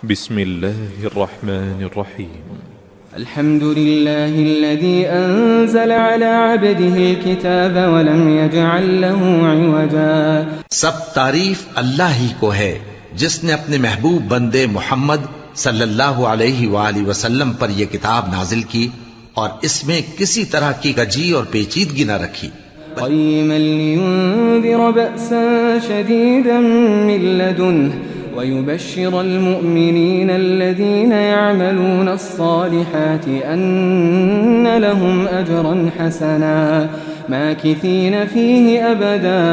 بسم الله الرحمن الرحيم. الحمد لله الذي أنزل على عبده الكتاب ولم يجعل له عوجا. سب تعریف اللہ ہی کو ہے جس نے اپنے محبوب بندے محمد صلی اللہ علیہ وآلہ وسلم پر یہ کتاب نازل کی اور اس میں کسی طرح کی گجی اور پیچیدگی نہ رکھی. قيما لينذر بأسا شديدا من لدنه ويبشر المؤمنين الذين يعملون الصالحات أن لهم أجرا حسنا ماكثين فيه أبدا.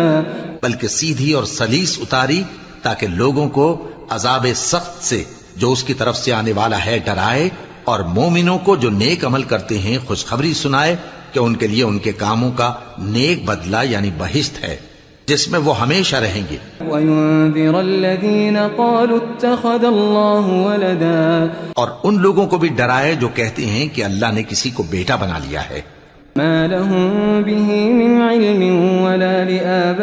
بلکہ سیدھی اور سلیس اتاری تاکہ لوگوں کو عذاب سخت سے جو اس کی طرف سے آنے والا ہے ڈرائے، اور مومنوں کو جو نیک عمل کرتے ہیں خوشخبری سنائے کہ ان کے لیے ان کے کاموں کا نیک بدلہ یعنی بہشت ہے جس میں وہ ہمیشہ رہیں گے. وَيُنذِرَ الَّذِينَ قَالُوا اتَّخَذَ اللَّهُ وَلَدًا، اور ان لوگوں کو بھی ڈرائے جو کہتے ہیں کہ اللہ نے کسی کو بیٹا بنا لیا ہے. مَا لَهُم بِهِ مِنْ عِلْمٍ وَلَا لِآبَائِهِمْ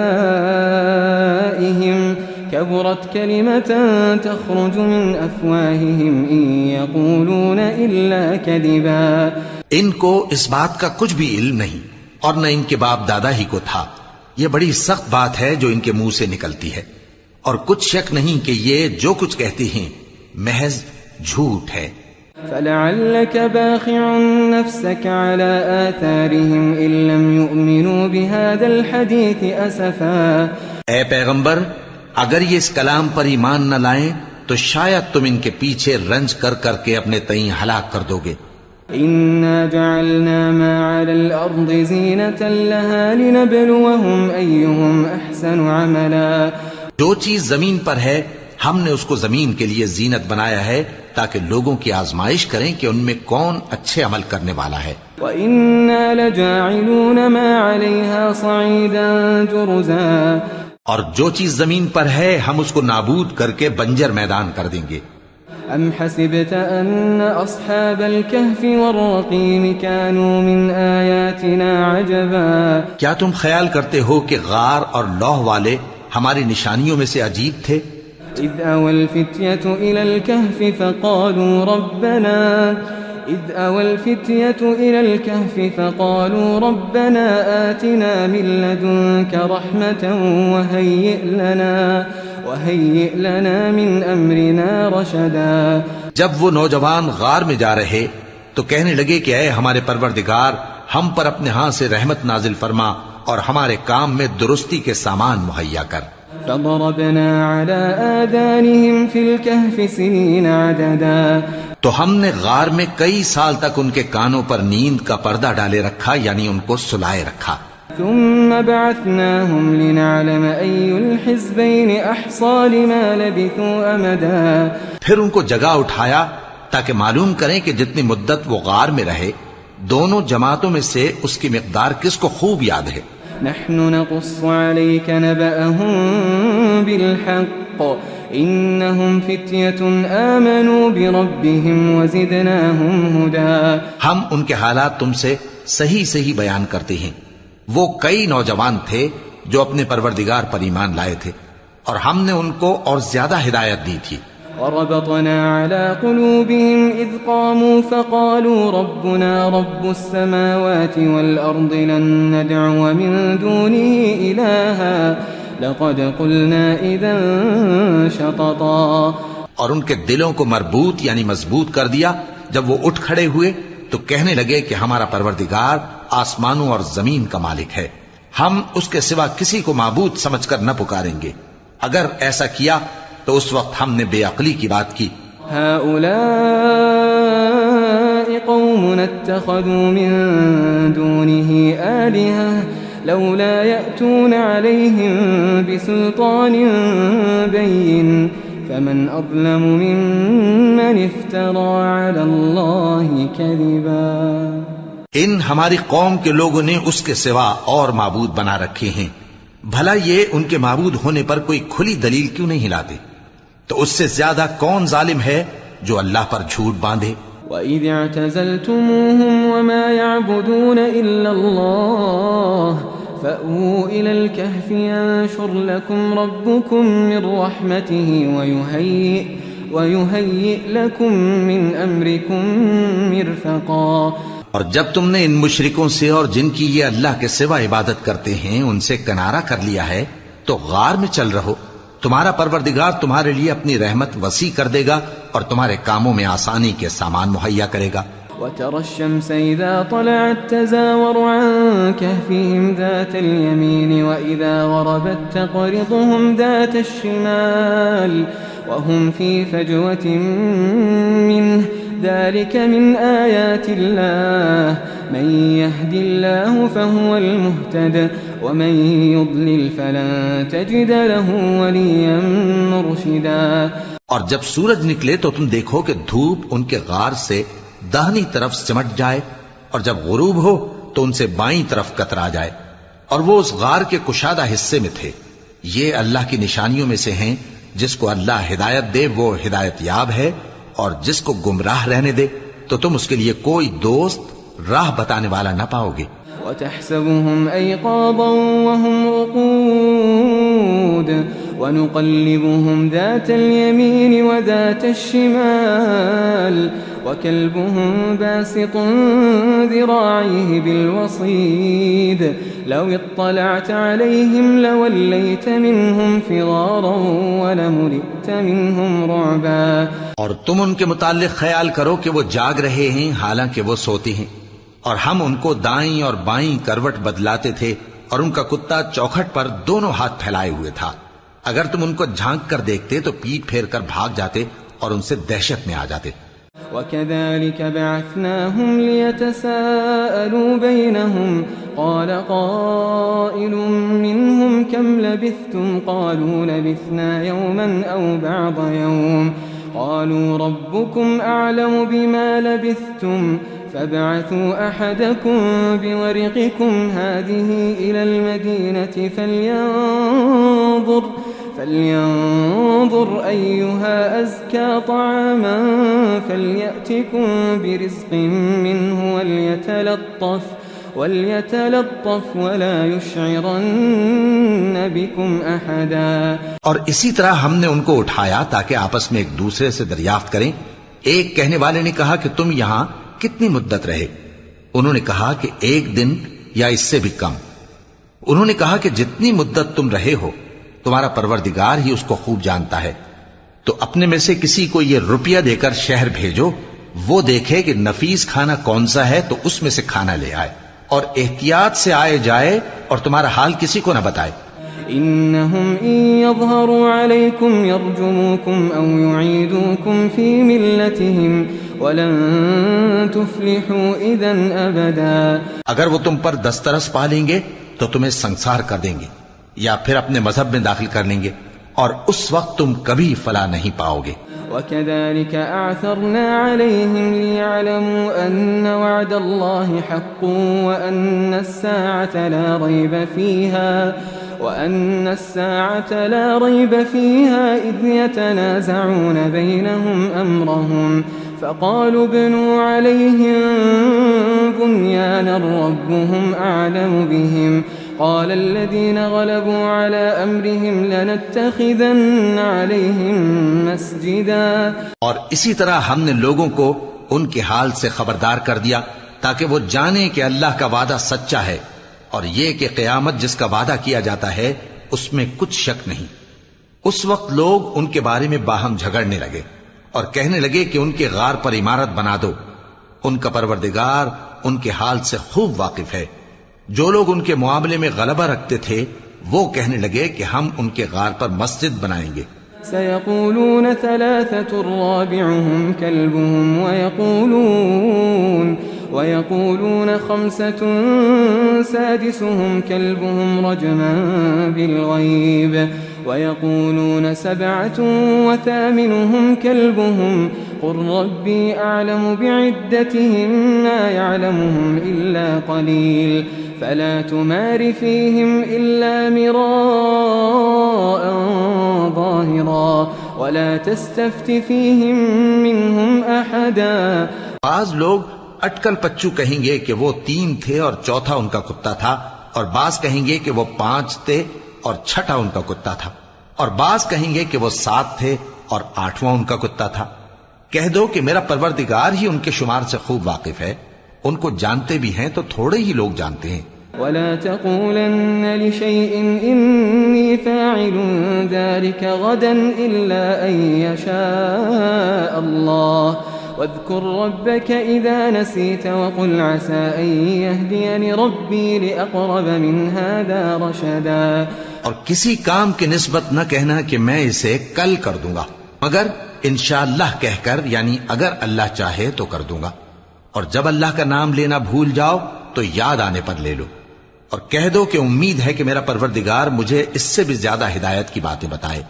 كَبُرَتْ كَلِمَةً تَخْرُجُ مِنْ أَفْوَاهِهِمْ إِنْ يَقُولُونَ إِلَّا كَذِبًا. ان کو اس بات کا کچھ بھی علم نہیں اور نہ ان کے باپ دادا ہی کو تھا. یہ بڑی سخت بات ہے جو ان کے منہ سے نکلتی ہے، اور کچھ شک نہیں کہ یہ جو کچھ کہتے ہیں محض جھوٹ ہے. فَلَعَلَّكَ بَاخِعٌ نَفْسَكَ عَلَىٰ آثَارِهِمْ إِن لَّمْ يُؤْمِنُوا بِهَٰذَا الْحَدِيثِ أَسَفًا. اے پیغمبر، اگر یہ اس کلام پر ایمان نہ لائیں تو شاید تم ان کے پیچھے رنج کر کر کے اپنے تئیں ہلاک کر دو گے. إِنَّا جَعَلْنَا مَا عَلَى الْأَرْضِ زِينَةً لَهَا لِنَبْلُوَهُمْ أَيُّهُمْ أَحْسَنُ عَمَلًا. جو چیز زمین پر ہے ہم نے اس کو زمین کے لیے زینت بنایا ہے تاکہ لوگوں کی آزمائش کریں کہ ان میں کون اچھے عمل کرنے والا ہے. وَإِنَّا لَجَاعِلُونَ مَا عَلَيْهَا صَعِيدًا جُرُزًا. اور جو چیز زمین پر ہے ہم اس کو نابود کر کے بنجر میدان کر دیں گے. أَمْ حَسِبْتَ أَنَّ أَصْحَابَ الْكَهْفِ وَالرَّقِيمِ كَانُوا مِنْ آيَاتِنَا عَجَبًا. کیا تم خیال کرتے ہو کہ غار اور لوح والے ہماری نشانیوں میں سے عجیب تھے؟ إِذْ أَوَى الْفِتْيَةُ إِلَى الْكَهْفِ فَقَالُوا رَبَّنَا آتِنَا مِن لَّدُنكَ رَحْمَةً وَهَيِّئْ لَنَا مِنْ أَمْرِنَا رَشَدًا. جب وہ نوجوان غار میں جا رہے تو کہنے لگے کہ اے ہمارے پروردگار، ہم پر اپنے ہاں سے رحمت نازل فرما اور ہمارے کام میں درستی کے سامان مہیا کر. فَضَرَبْنَا عَلَىٰ آذَانِهِمْ فِي الْكَهْفِ سِنِينَ عَدَدًا. تو ہم نے غار میں کئی سال تک ان کے کانوں پر نیند کا پردہ ڈالے رکھا، یعنی ان کو سلائے رکھا. ثم بعثناهم لنعلم أي الحزبين أحصى لما لبثوا أمدا. پھر ان کو جگہ اٹھایا تاکہ معلوم کریں کہ جتنی مدت وہ غار میں رہے دونوں جماعتوں میں سے اس کی مقدار کس کو خوب یاد ہے. نحن نقص عليك نبأهم بالحق إنهم فتية آمنوا بربهم وزدناهم هدى. ہم ان کے حالات تم سے صحیح بیان کرتے ہیں. وہ کئی نوجوان تھے جو اپنے پروردگار پر ایمان لائے تھے اور ہم نے ان کو اور زیادہ ہدایت دی تھی. وربطنا على قلوبهم إذ قاموا فقالوا ربنا رب السماوات والأرض لن ندعو من دونه إلها لقد قلنا إذا شططا. اور ان کے دلوں کو مربوط یعنی مضبوط کر دیا. جب وہ اٹھ کھڑے ہوئے تو کہنے لگے کہ ہمارا پروردگار آسمانوں اور زمین کا مالک ہے، ہم اس کے سوا کسی کو معبود سمجھ کر نہ پکاریں گے. اگر ایسا کیا تو اس وقت ہم نے بے عقلی کی بات کی. هؤلاء قوم اتخذوا من دونه آلهة لولا يأتون عليهم بسلطان بين فمن أظلم ممن افترى على الله كذبا. ان ہماری قوم کے لوگوں نے اس کے سوا اور معبود بنا رکھے ہیں، بھلا یہ ان کے معبود ہونے پر کوئی کھلی دلیل کیوں نہیں لاتے؟ تو اس سے زیادہ کون ظالم ہے جو اللہ پر جھوٹ باندھے. وَإِذِ اعْتَزَلْتُمُوهُمْ وَمَا يَعْبُدُونَ إِلَّا اللَّهَ فَأْوُوا إِلَى الْكَهْفِ يَنشُرْ لَكُمْ رَبُّكُمْ مِنْ رَحْمَتِهِ ويهيئ لكم من أمركم مرفقا۔ اور جب تم نے ان مشرکوں سے اور جن کی یہ اللہ کے سوا عبادت کرتے ہیں ان سے کنارہ کر لیا ہے تو غار میں چل رہو، تمہارا پروردگار تمہارے لیے اپنی رحمت وسیع کر دے گا اور تمہارے کاموں میں آسانی کے سامان مہیا کرے گا۔ وترى الشمس إذا طلعت تزاور عن كهفهم ذات اليمين وإذا غربت تقرضهم ذات الشمال وهم في فجوة منه ذلك من آيات الله من يهد الله فهو المهتد ومن يضلل فلن تجد له وليا مرشدا۔ اور جب سورج نکلے تو تم دیکھو کہ دھوپ ان کے غار سے داہنی طرف سمٹ جائے اور جب غروب ہو تو ان سے بائیں طرف کترا جائے، اور وہ اس غار کے کشادہ حصے میں تھے۔ یہ اللہ کی نشانیوں میں سے ہیں، جس کو اللہ ہدایت دے وہ ہدایت یاب ہے، اور جس کو گمراہ رہنے دے تو تم اس کے لیے کوئی دوست راہ بتانے والا نہ پاؤ گے۔ وتحسبهم أيقاظا وهم رقود ونقلبهم ذات اليمين وذات الشمال وكلبهم باسط ذراعيه بالوصيد لو اطلعت عليهم لوليت منهم فرارا ولملئت منهم رعبا۔ اور تم ان کے متعلق خیال کرو کہ وہ جاگ رہے ہیں حالانکہ وہ سوتے ہیں، اور ہم ان کو دائیں اور بائیں کروٹ بدلاتے تھے، اور ان کا کتا چوکھٹ پر دونوں ہاتھ پھیلائے ہوئے تھا۔ اگر تم ان کو جھانک کر دیکھتے تو پیٹ پھیر کر بھاگ جاتے اور ان سے دہشت میں آ جاتے۔ وَكَذَلِكَ بَعَثْنَاهُمْ لِيَتَسَاءَلُوا بَيْنَهُمْ قَالَ قَائِلٌ مِّنْهُمْ كَمْ لَبِثْتُمْ قَالُوا لَبِثْنَا يَوْمًا أَوْ بَعْضَ يَوْمٍ قَالُوا رَبُّكُمْ أَعْلَمُ بِمَا لَبِثْتُمْ فَابْعَثُوا أَحَدَكُمْ بِوَرِقِكُمْ هَٰذِهِ إِلَى الْمَدِينَةِ فلينظر أيها أزكى طعاما فليأتكم برزق منه وليتلطف ولا يشعرن بكم أحدا۔ اور اسی طرح ہم نے ان کو اٹھایا تاکہ آپس میں ایک دوسرے سے دریافت کریں۔ ایک کہنے والے نے کہا کہ تم یہاں کتنی مدت رہے؟ انہوں نے کہا کہ 1 دن یا اس سے بھی کم۔ انہوں نے کہا کہ جتنی مدت تم رہے ہو تمہارا پروردگار ہی اس کو خوب جانتا ہے، تو اپنے میں سے کسی کو یہ روپیہ دے کر شہر بھیجو، وہ دیکھے کہ نفیس کھانا کون سا ہے تو اس میں سے کھانا لے آئے، اور احتیاط سے آئے جائے اور تمہارا حال کسی کو نہ بتائے۔ إنهم إن يظهروا عليكم يرجموكم أو يعيدوكم في ملتهم ولن تفلحوا إذا أبدا۔ اگر وہ تم پر دسترس پا لیں گے تو تمہیں سنسار کر دیں گے یا پھر اپنے مذہب میں داخل کر لیں گے، اور اس وقت تم کبھی فلاح نہیں پاؤ گے۔ وَكَذَلِكَ أَعْثَرْنَا عَلَيْهِمْ لِيَعْلَمُوا أَنَّ وَعْدَ اللَّهِ حَقٌّ وَأَنَّ السَّاعَةَ لَا رَيْبَ فِيهَا إِذْ يَتَنَازَعُونَ بَيْنَهُمْ أَمْرَهُمْ فَقَالُوا ابْنُوا عَلَيْهِمْ بُنْيَانًا رَبُّهُمْ أَعْلَمُ بِهِمْ قال الذين غلبوا على أمرهم لنتخذن عليهم مسجدا۔ اور اسی طرح ہم نے لوگوں کو ان کے حال سے خبردار کر دیا تاکہ وہ جانیں کہ اللہ کا وعدہ سچا ہے، اور یہ کہ قیامت جس کا وعدہ کیا جاتا ہے اس میں کچھ شک نہیں۔ اس وقت لوگ ان کے بارے میں باہم جھگڑنے لگے اور کہنے لگے کہ ان کے غار پر عمارت بنا دو۔ ان کا پروردگار ان کے حال سے خوب واقف ہے۔ جو لوگ ان کے معاملے میں غلبہ رکھتے تھے وہ کہنے لگے کہ ہم ان کے غار پر مسجد بنائیں گے۔ سيقولون 3 رابعهم كلبهم ويقولون 5 سادسهم كلبهم رجما بالغيب ويقولون 7 وثامنهم كلبهم قل ربي أعلم بعدتهم ما يعلمهم إلا قليل فلا تمار فيهم إلا مراء ظاهرا ولا تستفت فيهم منهم أحدا۔ بعض لوگ اٹکل پچو کہیں گے کہ وہ 3 تھے اور چوتھا ان کا کتا تھا، اور بعض کہیں گے کہ وہ 5 تھے اور چھٹا ان کا کتا تھا، اور بعض کہیں گے کہ وہ 7 تھے اور 8واں ان کا کتا تھا۔ کہہ دو کہ میرا پروردگار ہی ان کے شمار سے خوب واقف ہے، ان کو جانتے بھی ہیں تو تھوڑے ہی لوگ جانتے ہیں۔ ولا تقولن لشيء إني فاعل ذلك غدا إلا أن يشاء الله واذكر ربك إذا نسيت وقل عسى أن يهديني ربي لأقرب من هذا رشدا۔ اور کسی کام کی نسبت نہ کہنا کہ میں اسے کل کر دوں گا، مگر انشاءاللہ کہہ کر، یعنی اگر اللہ چاہے تو کر دوں گا، اور جب اللہ کا نام لینا بھول جاؤ تو یاد آنے پر لے لو، اور کہہ دو کہ امید ہے کہ میرا پروردگار مجھے اس سے بھی زیادہ ہدایت کی باتیں بتائے۔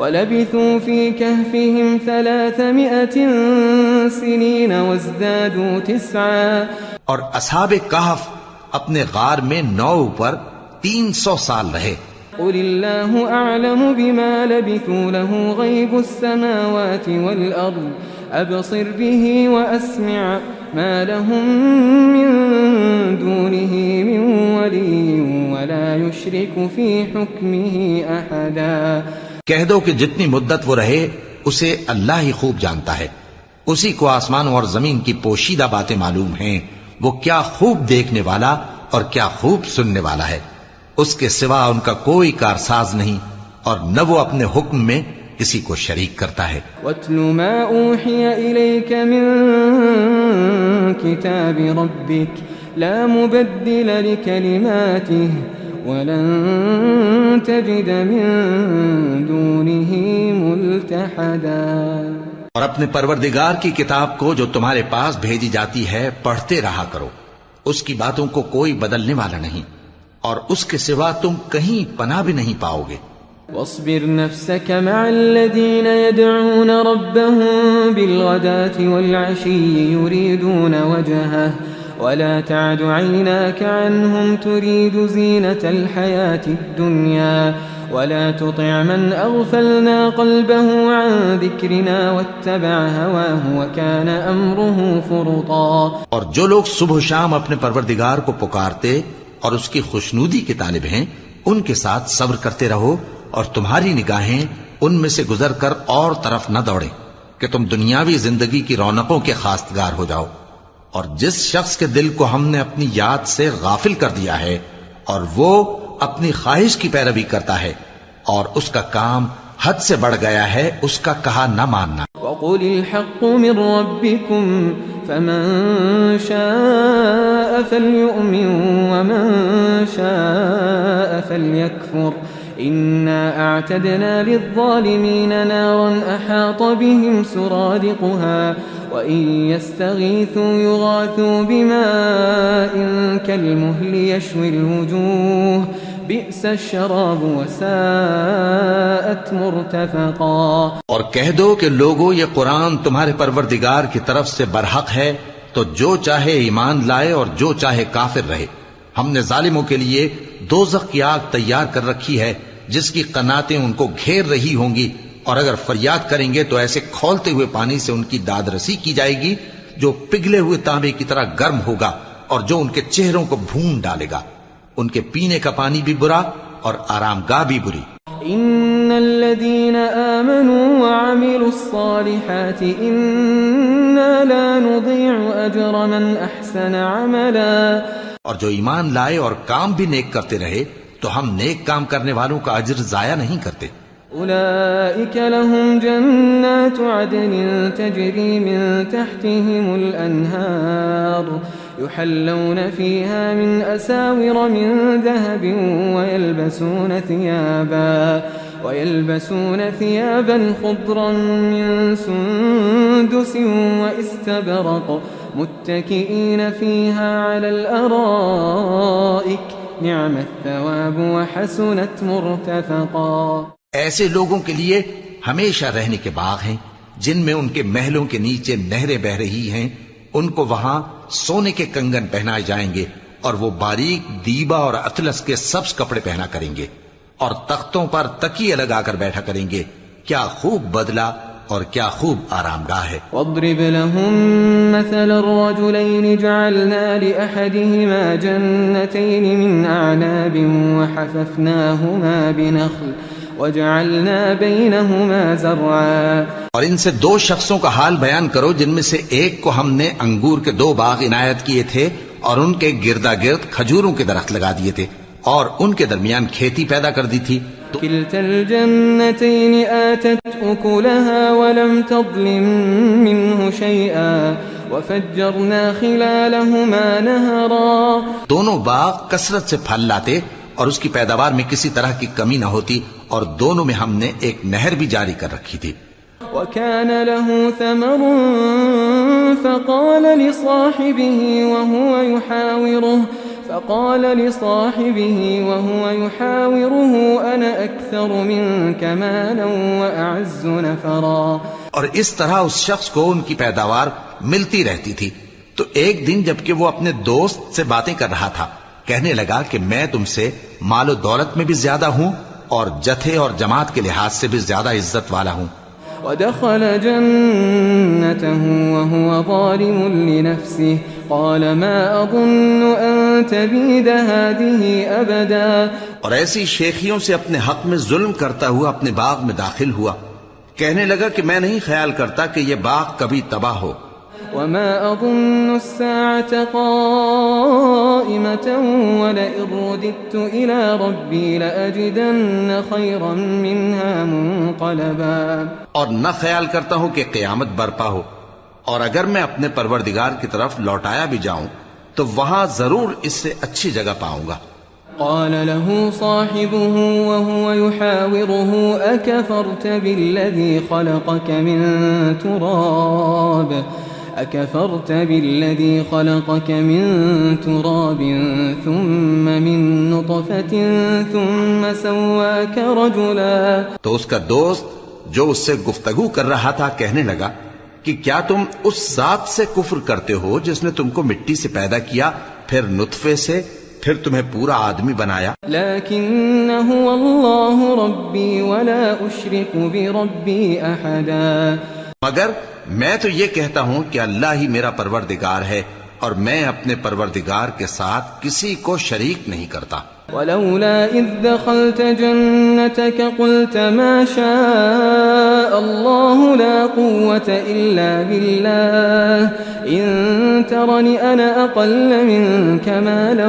وَلَبِثُوا فِي كَهْفِهِمْ 300 سِنِينَ وَازْدَادُوا 9۔ اور اصحاب کہف اپنے غار میں 9 پر 300 سال رہے۔ قُلِ اللَّهُ أَعْلَمُ بِمَا لَبِثُوا لَهُ غَيْبُ السَّمَاوَاتِ وَالْأَرْضِ أَبْصِرْ بِهِ وَأَسْمِعْ مَا لَهُم مِّن دُونِهِ مِن وَلِيٍّ وَلَا يُشْرِكُ فِي حُكْمِهِ أَحَدًا۔ کہہ دو کہ جتنی مدت وہ رہے اسے اللہ ہی خوب جانتا ہے، اسی کو آسمانوں اور زمین کی پوشیدہ باتیں معلوم ہیں، وہ کیا خوب دیکھنے والا اور کیا خوب سننے والا ہے، اس کے سوا ان کا کوئی کارساز نہیں، اور نہ وہ اپنے حکم میں کسی کو شریک کرتا ہے۔ وَاتْلُ مَا أُوحِيَ إِلَيْكَ مِن كِتَابِ رَبِّكَ لَا مُبَدِّلَ لِكَلِمَاتِهِ وَلَن تَجِدَ مِن دُونِهِ مُلْتَحَدًا۔ اور اپنے پروردگار کی کتاب کو جو تمہارے پاس بھیجی جاتی ہے پڑھتے رہا کرو، اس کی باتوں کو کوئی بدلنے والا نہیں، اور اس کے سوا تم کہیں پناہ بھی نہیں پاؤ گے۔ واصبر نفسك مع الذين يدعون ربهم بالغداة والعشي يريدون وجهه ولا تعد عيناك عنهم تريد زينة الحياة الدنيا ولا تطع من أغفلنا قلبه عن ذكرنا واتبع هواه وكان أمره فرطا۔ اور جو لوگ صبح و شام اپنے پروردگار کو پکارتے اور اس کی خوشنودی کے طالب ہیں، ان کے ساتھ صبر کرتے رہو، اور تمہاری نگاہیں ان میں سے گزر کر اور طرف نہ دوڑیں کہ تم دنیاوی زندگی کی رونقوں کے خواستگار ہو جاؤ۔ اور جس شخص کے دل کو ہم نے اپنی یاد سے غافل کر دیا ہے اور وہ اپنی خواہش کی پیروی کرتا ہے اور اس کا کام حد سے بڑھ گیا ہے، اس کا کہا نہ ماننا۔ وَقُلِ الْحَقُّ مِن رَّبِّكُمْ فَمَن شَاءَ فَلْيُؤْمِن وَمَن شَاءَ فَلْيَكْفُرْ إِنَّا أَعْتَدْنَا لِلظَّالِمِينَ نَارًا أَحَاطَ بِهِمْ سُرَادِقُهَا وَإِن يَسْتَغِيثُوا يُغَاثُوا بِمَاءٍ كَالْمُهْلِ يَشْوِي الْوُجُوهَ بِئْسَ الشَّرَابُ وَسَاءَتْ مُرْتَفَقًا۔ اور کہہ دو کہ لوگو یہ قرآن تمہارے پروردگار کی طرف سے برحق ہے، تو جو چاہے ایمان لائے اور جو چاہے کافر رہے۔ ہم نے ظالموں کے لیے دوزخ کی آگ تیار کر رکھی ہے جس کی قناتیں ان کو گھیر رہی ہوں گی، اور اگر فریاد کریں گے تو ایسے کھولتے ہوئے پانی سے ان کی داد رسی کی جائے گی جو پگھلے ہوئے تانبے کی طرح گرم ہوگا اور جو ان کے چہروں کو بھون ڈالے گا۔ ان کے پینے کا پانی بھی برا اور آرام گاہ بھی بری۔ ان الذين آمنوا وعملوا الصالحات انا لا نضيع اجر من احسن عملا۔ اور جو ایمان لائے اور کام بھی نیک کرتے رہے تو ہم نیک کام کرنے والوں کا اجر ضائع نہیں کرتے۔ أولئك لهم جنات عدن تجري من تحتهم الأنهار يحلون فيها من أساور من ذهب ويلبسون ثيابا خضرا من سندس واستبرق متكئين فيها على الأرائك نعم الثواب وحسنت مرتفقا۔ ایسے لوگوں کے لیے ہمیشہ رہنے کے باغ ہیں جن میں ان کے محلوں کے نیچے نہریں بہ رہی ہیں، ان کو وہاں سونے کے کنگن پہنائے جائیں گے اور وہ باریک دیبا اور اطلس کے سبز کپڑے پہنا کریں گے اور تختوں پر تکیے لگا کر بیٹھا کریں گے۔ کیا خوب بدلہ اور کیا خوب آرام گاہ ہے۔ واضرب لهم مثل الرجلين جعلنا لأحدهما جنتين من أعناب وجعلنا بينهما زرعا. اور ان سے دو شخصوں کا حال بیان کرو جن میں سے ایک کو ہم نے انگور کے 2 باغ عنایت کیے تھے اور ان کے گردا گرد کھجوروں کے درخت لگا دیے تھے اور ان کے درمیان کھیتی پیدا کر دی تھی. كلتا الجنتين آتت أكلها ولم تظلم منه شيئا وفجرنا خلالهما نهرا. دونوں باغ کثرت سے پھل لاتے اور اس کی پیداوار میں کسی طرح کی کمی نہ ہوتی اور دونوں میں ہم نے ایک نہر بھی جاری کر رکھی تھی. وكان له ثمر فقال لصاحبه وهو يحاوره أنا أكثر منك مالا وأعز نفرا. اور اس طرح اس شخص کو ان کی پیداوار ملتی رہتی تھی. تو ایک دن جبکہ وہ اپنے دوست سے باتیں کر رہا تھا کہنے لگا کہ میں تم سے مال و دولت میں بھی زیادہ ہوں اور جتھے اور جماعت کے لحاظ سے بھی زیادہ عزت والا ہوں. ودخل جنته وهو ظالم لنفسه قال ما أظن أن تبيد هذه أبدا. اور ایسی شیخیوں سے اپنے حق میں ظلم کرتا ہوا اپنے باغ میں داخل ہوا کہنے لگا کہ میں نہیں خیال کرتا کہ یہ باغ کبھی تباہ ہو. وما أظن الساعة قائمة ولئن رددت إلى ربي لأجدن خيرا منها منقلبا. اور نہ خیال کرتا ہوں کہ قیامت برپا ہو اور اگر میں اپنے پروردگار کی طرف لوٹایا بھی جاؤں تو وہاں ضرور اس سے اچھی جگہ پاؤں گا. قال له صاحبه وهو يحاوره أكفرت بالذي خلقك من تراب ثم من نطفة ثم سواك رجلا. تو اس کا دوست جو اس سے گفتگو کر رہا تھا کہنے لگا کہ کیا تم اس ذات سے کفر کرتے ہو جس نے تم کو مٹی سے پیدا کیا پھر نطفے سے پھر تمہیں پورا آدمی بنایا. لیکن هو اللہ ربی ولا اشرک بربی احدا. مگر میں تو یہ کہتا ہوں کہ اللہ ہی میرا پروردگار ہے اور میں اپنے پروردگار کے ساتھ کسی کو شریک نہیں کرتا. ولولا اذ دخلت جنتك قلت ما شاء الله لا قوة الا بالله ان ترني انا اقل منك مالا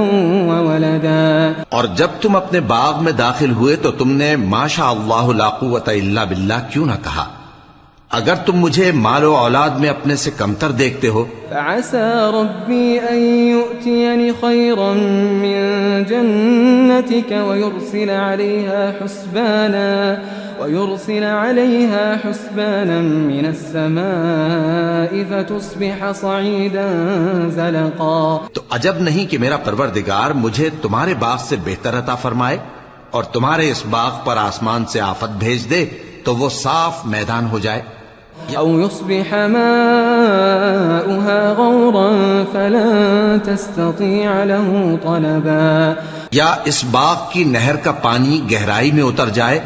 وولدا. اور جب تم اپنے باغ میں داخل ہوئے تو تم نے ما شاء اللہ لا قوة الا باللہ کیوں نہ کہا اگر تم مجھے مال و اولاد میں اپنے سے کمتر دیکھتے ہو. فعسى ربي أن يؤتيني خيرا من جنتك ويرسل عليها حسبانا من السماء فتصبح صعيدا زلقا. تو عجب نہیں کہ میرا پروردگار مجھے تمہارے باغ سے بہتر عطا فرمائے اور تمہارے اس باغ پر آسمان سے آفت بھیج دے تو وہ صاف میدان ہو جائے. أو يصبح ماؤها غورا فلن تستطيع له طلبا. یا اس باغ کی نہر کا پانی گہرائی میں اتر جائے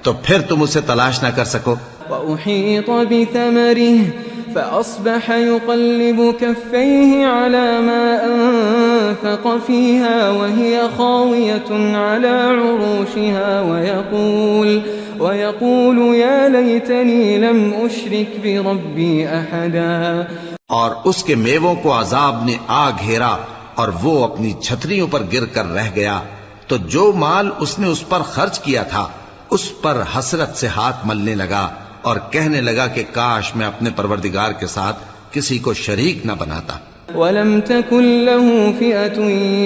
تو پھر تم اسے تلاش نہ کر سکو. وأحيط بثمره فأصبح يقلب كفيه على ما أنفق فيها وهي خاوية على عروشها ويقول يا ليتني لم أشرك بربي أحدا. اور اس کے میووں کو عذاب نے آ گھیرا اور وہ اپنی چھتریوں پر گر کر رہ گیا تو جو مال اس نے اس پر خرچ کیا تھا اس پر حسرت سے ہاتھ ملنے لگا اور کہنے لگا کہ کاش میں اپنے پروردگار کے ساتھ کسی کو شریک نہ بناتا. وَلَمْ تَكُنْ لَهُ فِئَةٌ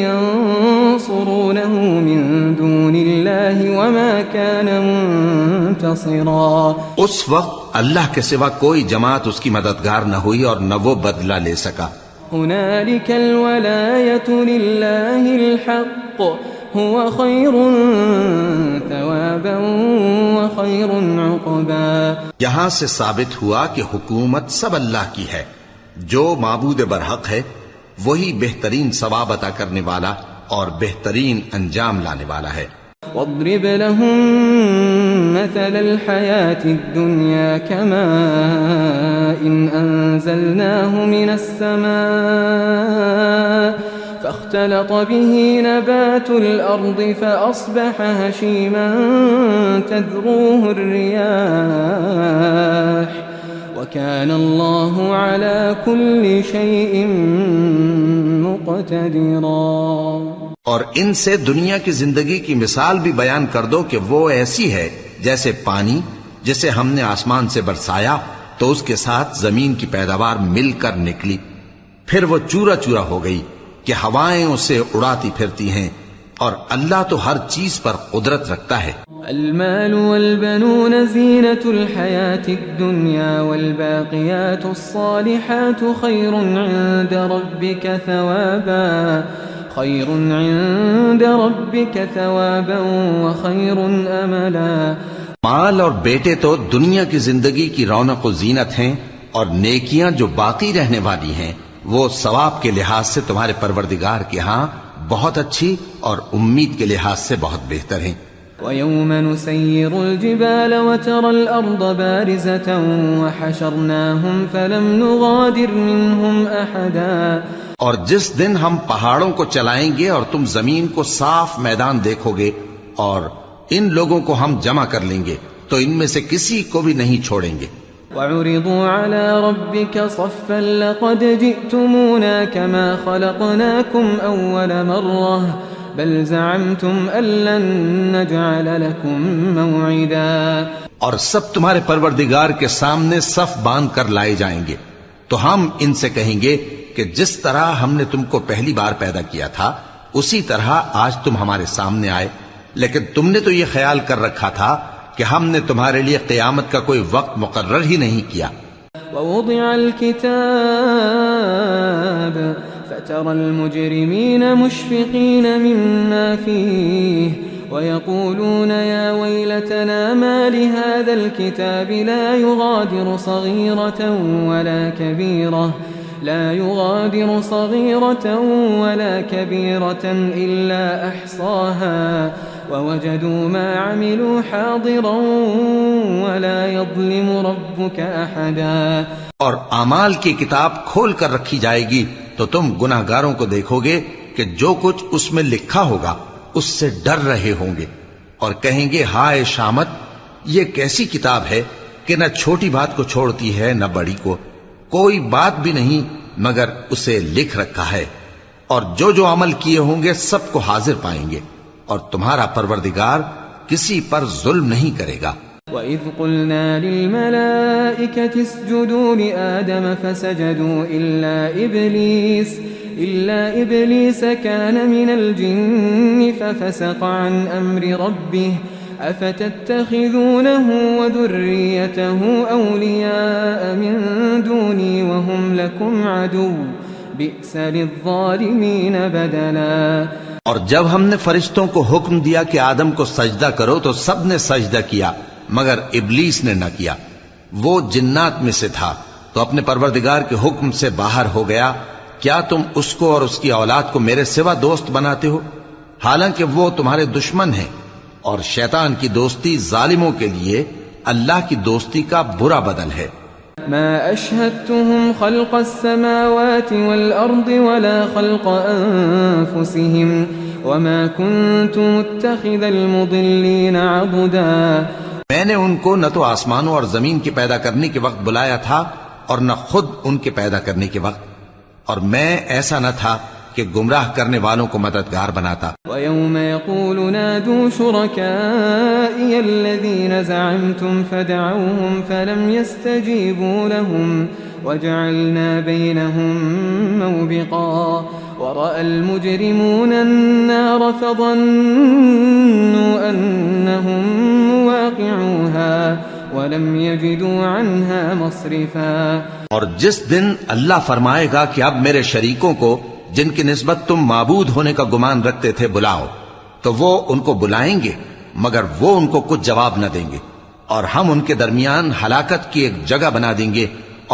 يَنصُرُونَهُ مِن دُونِ اللَّهِ وَمَا كَانَ مُنتَصِرًا. اس وقت اللہ کے سوا کوئی جماعت اس کی مددگار نہ ہوئی اور نہ وہ بدلہ لے سکا. هُنَالِكَ الْوَلَایَةُ لِلَّهِ الْحَقِّ هُوَ خَيْرٌ ثَوَابًا وَخَيْرٌ عُقْبًا. یہاں سے ثابت ہوا کہ حکومت سب اللہ کی ہے. جو معبود برحق ہے وہی بہترین ثواب عطا کرنے والا اور بہترین انجام لانے والا ہے. واضرب لهم مثل الحياة الدنيا كماء أنزلناه من السماء فاختلط به نبات الأرض فأصبح هشيما تذروه الرياح وكان الله على كل شيء مقتدرا۔ اور ان سے دنیا کی زندگی کی مثال بھی بیان کر دو کہ وہ ایسی ہے جیسے پانی جسے ہم نے آسمان سے برسایا تو اس کے ساتھ زمین کی پیداوار مل کر نکلی، پھر وہ چورا چورا ہو گئی کہ ہوائیں اسے اڑاتی پھرتی ہیں، اور اللہ تو ہر چیز پر قدرت رکھتا ہے۔ المال والبنون زينة الحياة الدنيا والباقيات الصالحات خير عند ربك ثوابا وخير أملا۔ مال اور بیٹے تو دنیا کی زندگی کی رونق و زینت ہیں، اور نیکیاں جو باقی رہنے والی ہیں وہ ثواب کے لحاظ سے تمہارے پروردگار کے ہاں بہت اچھی اور امید کے لحاظ سے بہت بہتر ہیں۔ وَيَوْمَ نُسَيِّرُ الْجِبَالَ وَتَرَى الْأَرْضَ بَارِزَةً وَحَشَرْنَاهُمْ فَلَمْ نُغَادِرْ مِنْهُمْ أَحَدًا۔ اور جس دن ہم پہاڑوں کو چلائیں گے اور تم زمین کو صاف میدان دیکھو گے، اور ان لوگوں کو ہم جمع کر لیں گے تو ان میں سے کسی کو بھی نہیں چھوڑیں گے۔ وَعُرِضُوا عَلَى رَبِّكَ صَفًّا لَقَدْ جِئْتُمُونَا كَمَا خَلَقْنَاكُمْ أَوَّلَ مَرَّةٍ بَلْ زَعَمْتُمْ أَن لَّن نَّجْعَلَ لَكُم مَّوْعِدًا۔ اور سب تمہارے پروردگار کے سامنے صف باندھ کر لائے جائیں گے، تو ہم ان سے کہیں گے کہ جس طرح ہم نے تم کو پہلی بار پیدا کیا تھا اسی طرح آج تم ہمارے سامنے آئے، لیکن تم نے تو یہ خیال کر رکھا تھا کہ ہم نے تمہارے لیے قیامت کا کوئی وقت مقرر ہی نہیں کیا۔ ووضع الكتاب فترى المجرمين مشفقين مما فيه ويقولون يا ويلتنا ما لهذا الكتاب لا يغادر صغيرة ولا كبيرة إلا أحصاها ووجدوا ما عملوا حاضرا ولا يظلم ربك أحدا۔ اور اعمال کی کتاب کھول کر رکھی جائے گی تو تم گناہگاروں کو دیکھو گے کہ جو کچھ اس میں لکھا ہوگا اس سے ڈر رہے ہوں گے، اور کہیں گے ہائے شامت، یہ کیسی کتاب ہے کہ نہ چھوٹی بات کو چھوڑتی ہے نہ بڑی کو، کوئی بات بھی نہیں مگر اسے لکھ رکھا ہے، اور جو جو عمل کیے ہوں گے سب کو حاضر پائیں گے، اور تمہارا پروردگار کسی پر ظلم نہیں کرے گا۔ وَإِذْ قُلْنَا لِلْمَلَائِكَةِ اسْجُدُوا لِآدَمَ فَسَجَدُوا إِلَّا إِبْلِيسَ كَانَ مِنَ الْجِنِّ فَفَسَقَ عَنْ أَمْرِ رَبِّهِ أَفَتَتَّخِذُونَهُ وَذُرِّيَّتَهُ أَوْلِيَاءَ مِن دُونِي وَهُمْ لَكُمْ عَدُوٌّ بِئْسَ لِلظَّالِمِينَ بَدَلًا۔ اور جب ہم نے فرشتوں کو حکم دیا کہ آدم کو سجدہ کرو تو سب نے سجدہ کیا مگر ابلیس نے نہ کیا، وہ جنات میں سے تھا تو اپنے پروردگار کے حکم سے باہر ہو گیا۔ کیا تم اس کو اور اس کی اولاد کو میرے سوا دوست بناتے ہو، حالانکہ وہ تمہارے دشمن ہیں، اور شیطان کی دوستی ظالموں کے لیے اللہ کی دوستی کا برا بدل ہے۔ ما أشهدتهم خلق السماوات والأرض ولا خلق أنفسهم وما كنت متخذ المضلين عضدا۔ میں نے ان کو نہ تو آسمانوں اور زمین کے پیدا کرنے کے وقت بلایا تھا اور نہ خود ان کے پیدا کرنے کے وقت، اور میں ایسا نہ تھا کہ گمراہ کرنے والوں کو مددگار بناتا۔ وَيَوْمَ يَقُولُ نَادُوا شُرَكَائِيَ الَّذِينَ زَعَمْتُمْ فَدَعَوْهُمْ فَلَمْ يَسْتَجِيبُوا لَهُمْ وَجَعَلْنَا بَيْنَهُمْ مَوْبِقًا وَرَأَى الْمُجْرِمُونَ النَّارَ فَظَنُّوا أَنَّهُمْ مُوَاقِعُوهَا وَلَمْ يَجِدُوا عَنْهَا مَصْرِفًا۔ اور جس دن اللہ فرمائے گا کہ اب میرے شریکوں کو جن کی نسبت تم معبود ہونے کا گمان رکھتے تھے بلاؤ، تو وہ ان کو بلائیں گے مگر وہ ان کو کچھ جواب نہ دیں گے، اور ہم ان کے درمیان ہلاکت کی ایک جگہ بنا دیں گے،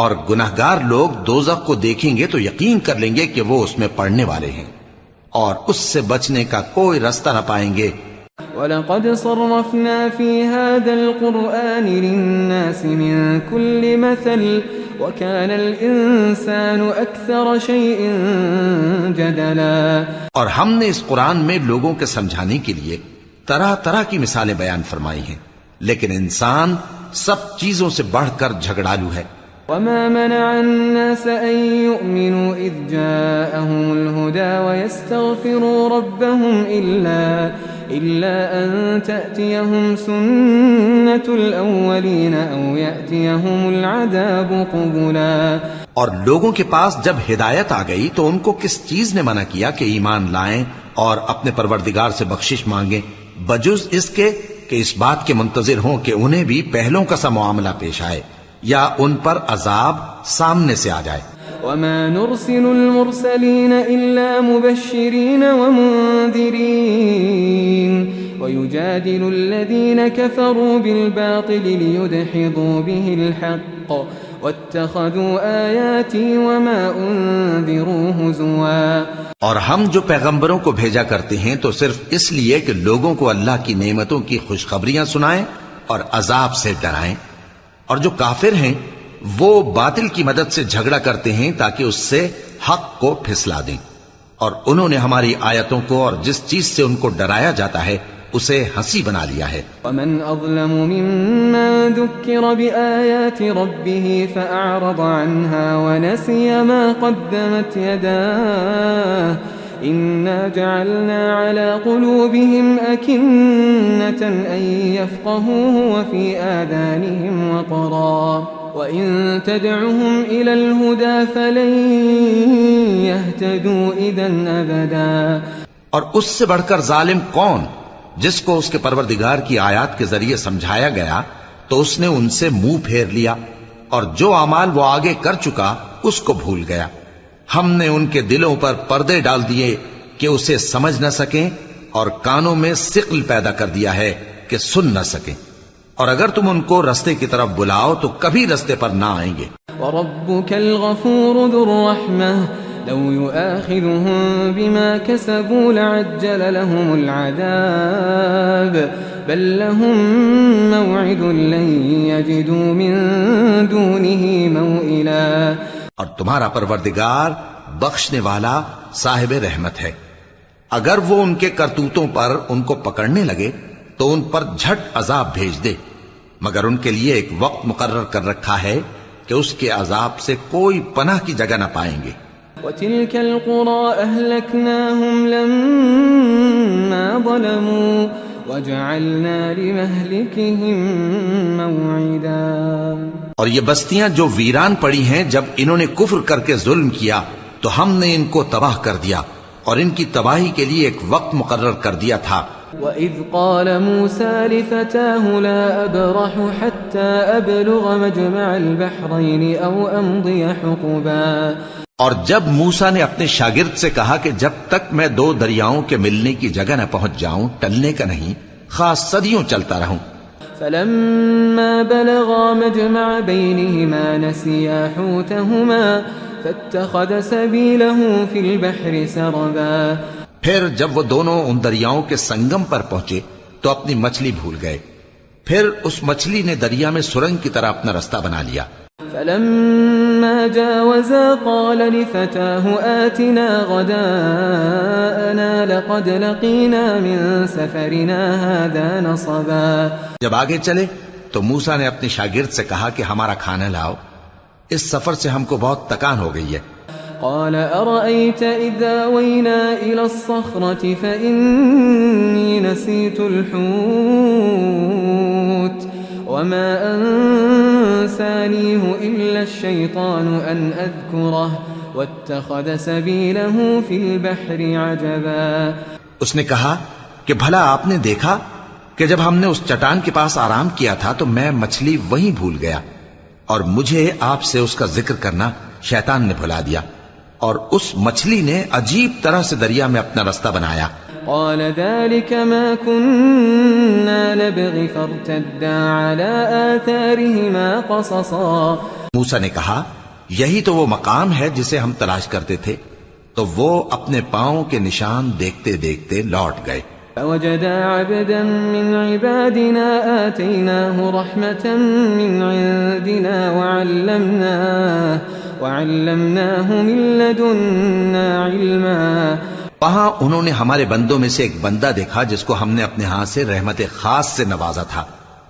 اور گناہگار لوگ دوزخ کو دیکھیں گے تو یقین کر لیں گے کہ وہ اس میں پڑنے والے ہیں، اور اس سے بچنے کا کوئی راستہ نہ پائیں گے۔ وَلَقَدْ صَرَّفْنَا فِي هَذَا الْقُرْآنِ لِلنَّاسِ مِنْ كُلِّ مَثَلٍ وكان الإنسان أكثر شيء جدلا۔ اور ہم نے اس قرآن میں لوگوں کے سمجھانے کے لیے طرح طرح کی مثالیں بیان فرمائی ہیں، لیکن انسان سب چیزوں سے بڑھ کر جھگڑالو ہے۔ وما منع الناس أن يؤمنوا إذ جاءهم الهدى ويستغفروا ربهم إلا أن تأتيهم سنة الأولين أو يأتيهم العذاب قبلا۔ اور لوگوں کے پاس جب ہدایت آ گئی تو ان کو کس چیز نے منع کیا کہ ایمان لائیں اور اپنے پروردگار سے بخشش مانگیں، بجز اس کے کہ اس بات کے منتظر ہوں کہ انہیں بھی پہلوں کا سا معاملہ پیش آئے یا ان پر عذاب سامنے سے آ جائے۔ وما نرسل المرسلين إلا مبشرين ومنذرين ويجادل الذين كفروا بالباطل ليدحضوا به الحق واتخذوا آياتي وما أنذروا هزوا۔ اور ہم جو پیغمبروں کو بھیجا کرتے ہیں تو صرف اس لیے کہ لوگوں کو اللہ کی نعمتوں کی خوشخبریاں سنائیں اور عذاب سے ڈرائیں، اور جو کافر ہیں وہ باطل کی مدد سے جھگڑا کرتے ہیں تاکہ اس سے حق کو پھسلا دیں، اور انہوں نے ہماری آیتوں کو اور جس چیز سے ان کو ڈرایا جاتا ہے اسے ہنسی بنا لیا ہے۔ ومن أظلم ممن ذكر بآيات ربه فأعرض عنها ونسي ما قدمت يداه إنا جعلنا على قلوبهم أكنة أن يفقهوه وفي آذانهم وقرا وإن تدعهم إلى الهدى فلن يهتدوا إذا أبدا۔ اور اس سے بڑھ کر ظالم کون جس کو اس کے پروردگار کی آیات کے ذریعے سمجھایا گیا تو اس نے ان سے منہ پھیر لیا، اور جو اعمال وہ آگے کر چکا اس کو بھول گیا۔ ہم نے ان کے دلوں پر پردے ڈال دیے کہ اسے سمجھ نہ سکیں، اور کانوں میں ثقل پیدا کر دیا ہے کہ سن نہ سکیں، اور اگر تم ان کو رستے کی طرف بلاؤ تو کبھی رستے پر نہ آئیں گے۔ وَرَبُّكَ الْغَفُورُ ذُو الرَّحْمَةِ لو يؤاخذهم بما كسبوا لعجل لهم العذاب بل لهم موعد لن يجدوا من دونه موئلا۔ اور تمہارا پروردگار بخشنے والا صاحب رحمت ہے، اگر وہ ان کے کرتوتوں پر ان کو پکڑنے لگے تو ان پر جھٹ عذاب بھیج دے، مگر ان کے لیے ایک وقت مقرر کر رکھا ہے کہ اس کے عذاب سے کوئی پناہ کی جگہ نہ پائیں گے۔ وَتِلْكَ الْقُرَىٰ أَهْلَكْنَاهُمْ لَمَّا ظَلَمُوا وَجَعَلْنَا لِمَهْلِكِهِمْ مَوْعِدًا۔ اور یہ بستیاں جو ویران پڑی ہیں جب انہوں نے کفر کر کے ظلم کیا تو ہم نے ان کو تباہ کر دیا، اور ان کی تباہی کے لیے ایک وقت مقرر کر دیا تھا۔ وَإِذْ قَالَ مُوسَىٰ لِفَتَاهُ لَا أَبْرَحُ حَتَّىٰ أَبْلُغَ مَجْمَعَ الْبَحْرَيْنِ أَوْ أَمْضِيَ حُقُبًا۔ اور جب موسیٰ نے اپنے شاگرد سے کہا کہ جب تک میں دو دریاؤں کے ملنے کی جگہ نہ پہنچ جاؤں ٹلنے کا نہیں، خاص صدیوں چلتا رہوں۔ فَلَمَّا بَلَغَا مَجْمَعَ بَيْنِهِمَا نَسِيَا حُوتَهُمَا فَاتَّخَذَ سَبِيلَهُ فِي الْبَحْرِ سَرَبًا۔ پھر جب وہ دونوں ان دریاؤں کے سنگم پر پہنچے تو اپنی مچھلی بھول گئے، پھر اس مچھلی نے دریا میں سرنگ کی طرح اپنا رستہ بنا لیا۔ فَلَمَّا جَاوَزَا قَالَ لِفَتَاهُ آتِنَا غَدَاءَنَا لَقَدْ لَقِينَا مِن سَفَرِنَا هَٰذَا نَصَبًا۔ جب آگے چلے تو موسیٰ نے اپنے شاگرد سے کہا کہ ہمارا کھانا لاؤ، اس سفر سے ہم کو بہت تکان ہو گئی ہے۔ قال أرأيت إذا وينا إلى الصخرة فإني نسيت الحوت وما أنسانيه إلا الشيطان أن أذكره واتخذ سبيله في البحر عجبا۔ اس نے کہا کہ بھلا آپ نے دیکھا کہ جب ہم نے اس چٹان کے پاس آرام کیا تھا تو میں مچھلی وہیں بھول گیا، اور مجھے آپ سے اس کا ذکر کرنا شیطان نے بھلا دیا، اور اس مچھلی نے عجیب طرح سے دریا میں اپنا رستہ بنایا۔ قال ذلك ما كنا نبغي فارتدا على آثارهما قصصا۔ موسیٰ نے کہا یہی تو وہ مقام ہے جسے ہم تلاش کرتے تھے، تو وہ اپنے پاؤں کے نشان دیکھتے دیکھتے لوٹ گئے۔ فوجدا عبدا من عبادنا آتيناه رحمة من عندنا وعلمناه من لدنا علما. وہاں انہوں نے ہمارے بندوں میں سے ایک بندہ دیکھا جس کو ہم نے اپنے ہاں سے رحمت خاص سے نوازا تھا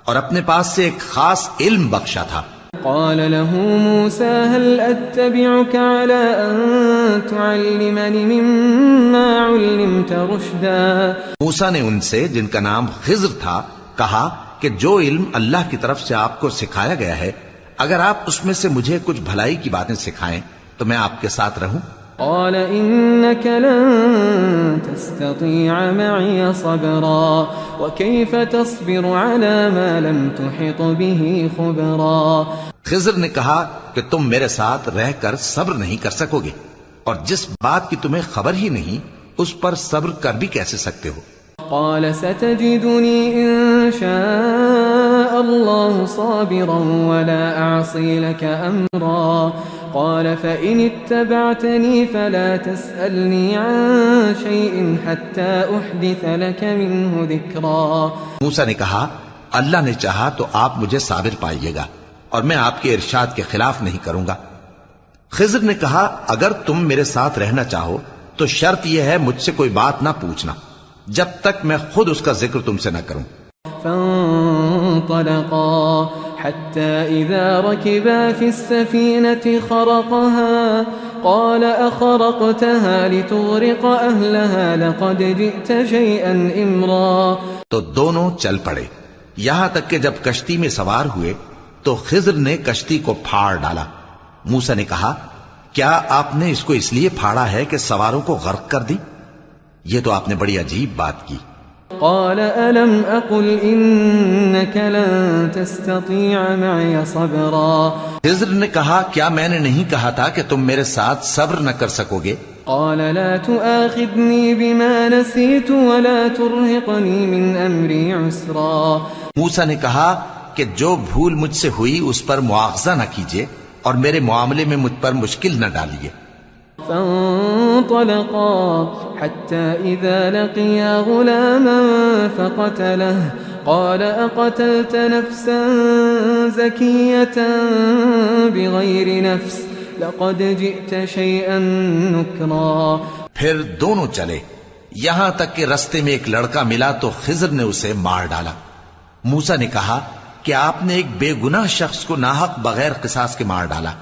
اور اپنے پاس سے ایک خاص علم بخشا تھا. قال له موسى هل أتبعك على أن تعلمني مما علمت رشدا. موسیٰ نے ان سے جن کا نام خضر تھا کہا کہ جو علم اللہ کی طرف سے آپ کو سکھایا گیا ہے اگر آپ اس میں سے مجھے کچھ بھلائی کی باتیں سکھائیں تو میں آپ کے ساتھ رہوں. قال إنك لن تستطيع معي صبرا وكيف تصبر على ما لم تحط به خبرا. خضر نے کہا کہ تم میرے ساتھ رہ کر صبر نہیں کر سکو گے اور جس بات کی تمہیں خبر ہی نہیں اس پر صبر کر بھی کیسے سکتے ہو. قال ستجدني إن شاء الله صابرا ولا أعصي لك أمرا. قال فإن اتبعتني فلا تسألني عن شيء حتى أحدث لك منه ذكرا. موسیٰ نے کہا اللہ نے چاہا تو آپ مجھے صابر پائیے گا اور میں آپ کے ارشاد کے خلاف نہیں کروں گا. خضر نے کہا اگر تم میرے ساتھ رہنا چاہو تو شرط یہ ہے مجھ سے کوئی بات نہ پوچھنا جب تک میں خود اس کا ذکر تم سے نہ کروں. فانطلقا حتى إذا ركبا في السفينة خرقها قال أخرقتها لتغرق أهلها لقد جئت شيئا إمرا. تو دونوں چل پڑے یہاں تک کہ جب کشتی میں سوار ہوئے تو خضر نے کشتی کو پھاڑ ڈالا. موسیٰ نے کہا کیا آپ نے اس کو اس لیے پھاڑا ہے کہ سواروں کو غرق کر دی؟ یہ تو آپ نے بڑی عجیب بات کی. قال ألم أقل إنك لن تستطيع معي صبرا. خضر نے کہا کیا میں نے نہیں کہا تھا کہ تم میرے ساتھ صبر نہ کر سکو گے؟ قال لا تؤاخذني بما نسيت ولا ترهقني من أمري عسرا. موسیٰ نے کہا کہ جو بھول مجھ سے ہوئی اس پر مواخذہ نہ کیجیے اور میرے معاملے میں مجھ پر مشکل نہ ڈالیے. فانطلقا حتى إذا لقيا غلاما فقتله قال أقتلت نفسا زكية بغير نفس لقد جئت شيئا نكرا. پھر دونوں چلے یہاں تک کہ رستے میں ایک لڑکا ملا تو خضر نے اسے مار ڈالا. موسیٰ نے کہا کہ آپ نے ایک بے گناہ شخص کو ناحق بغیر قصاص کے مار ڈالا.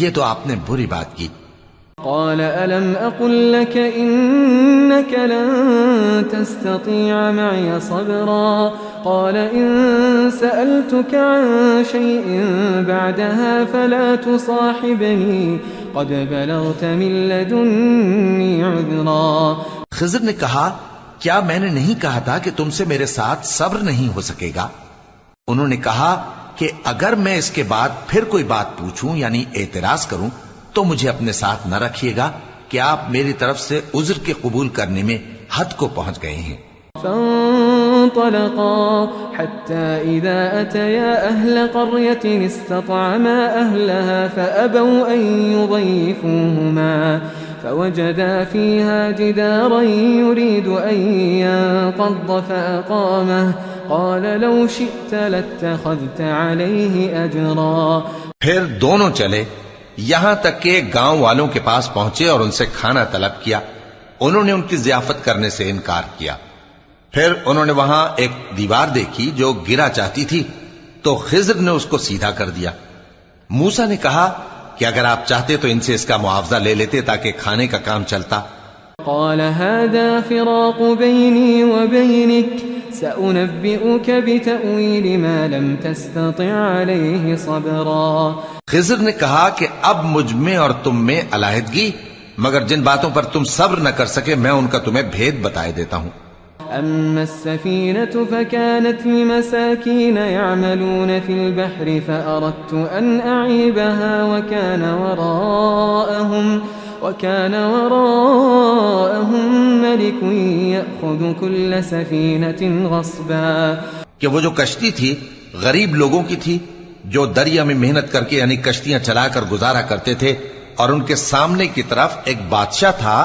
یہ تو آپ نے بری بات کی. قال ألم أقل لك إنك لن تستطيع معي صبرا. قال إن سألتك عن شيء بعدها فلا تصاحبني قد بلغت من لدني عذرا. خضر نے کہا کیا میں نے نہیں کہا تھا کہ تم سے میرے ساتھ صبر نہیں ہو سکے گا؟ انہوں نے کہا کہ اگر میں اس کے بعد پھر کوئی بات پوچھوں یعنی اعتراض کروں تو مجھے اپنے ساتھ نہ رکھیے گا کہ آپ میری طرف سے عذر کے قبول کرنے میں حد کو پہنچ گئے ہیں. فانطلقا حتى إذا أتيا أهل قرية استطعما أهلها فأبوا أن يضيفوهما فوجدا فيها جدارا يريد أن ينقض فأقامه قال لو شئت لاتخذت عليه أجرا. پھر دونوں چلے یہاں تک کہ گاؤں والوں کے پاس پہنچے اور ان سے کھانا طلب کیا. انہوں نے ان کی ضیافت کرنے سے انکار کیا. پھر انہوں نے وہاں ایک دیوار دیکھی جو گرا چاہتی تھی تو خضر نے اس کو سیدھا کر دیا. موسیٰ نے کہا کہ اگر آپ چاہتے تو ان سے اس کا معاوضہ لے لیتے تاکہ کھانے کا کام چلتا. قال هذا فراق بيني وبينك سأنبئك بتأويل ما لم تستطع عليه صبرا. خضر نے کہا کہ اب مجھ میں اور تم میں علیحدگی مگر جن باتوں پر تم صبر نہ کر سکے میں ان کا تمہیں بھید بتائے دیتا ہوں. أما السفينة فكانت لمساكين يعملون في البحر فأردت أن أعيبها وكان وراءهم ملك يأخذ كل سفينة غصبا. کہ وہ جو کشتی تھی غریب لوگوں کی تھی جو دریا میں محنت کر کے یعنی کشتیاں چلا کر گزارا کرتے تھے اور ان کے سامنے کی طرف ایک بادشاہ تھا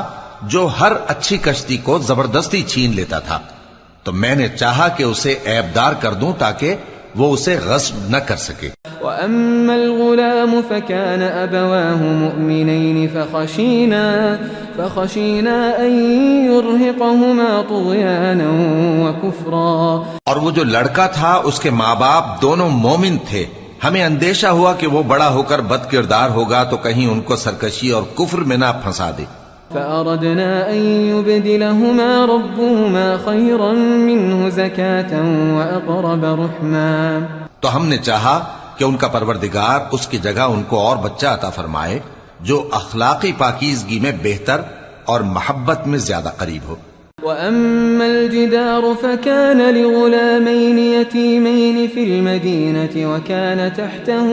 جو ہر اچھی کشتی کو زبردستی چھین لیتا تھا. تو میں نے چاہا کہ اسے عیبدار کر دوں تاکہ وہ اسے غصب نہ کر سکے. وأما الغلام فكان أبواه مؤمنين فخشينا أن يرهقهما طغيانا وكفرا. اور وہ جو لڑکا تھا اس کے ماں باپ دونوں مومن تھے، ہمیں اندیشہ ہوا کہ وہ بڑا ہو کر بد کردار ہوگا تو کہیں ان کو سرکشی اور کفر میں نہ پھنسا دے. فأردنا أن يبدلهما ربهما خيرا منه زكاة وأقرب رحما. تو ہم نے چاہا کہ ان کا پروردگار اس کی جگہ ان کو اور بچہ عطا فرمائے جو اخلاقی پاکیزگی میں بہتر اور محبت میں زیادہ قریب ہو. وأما الجدار فكان لغلامين يتيمين في المدينة وكان تحته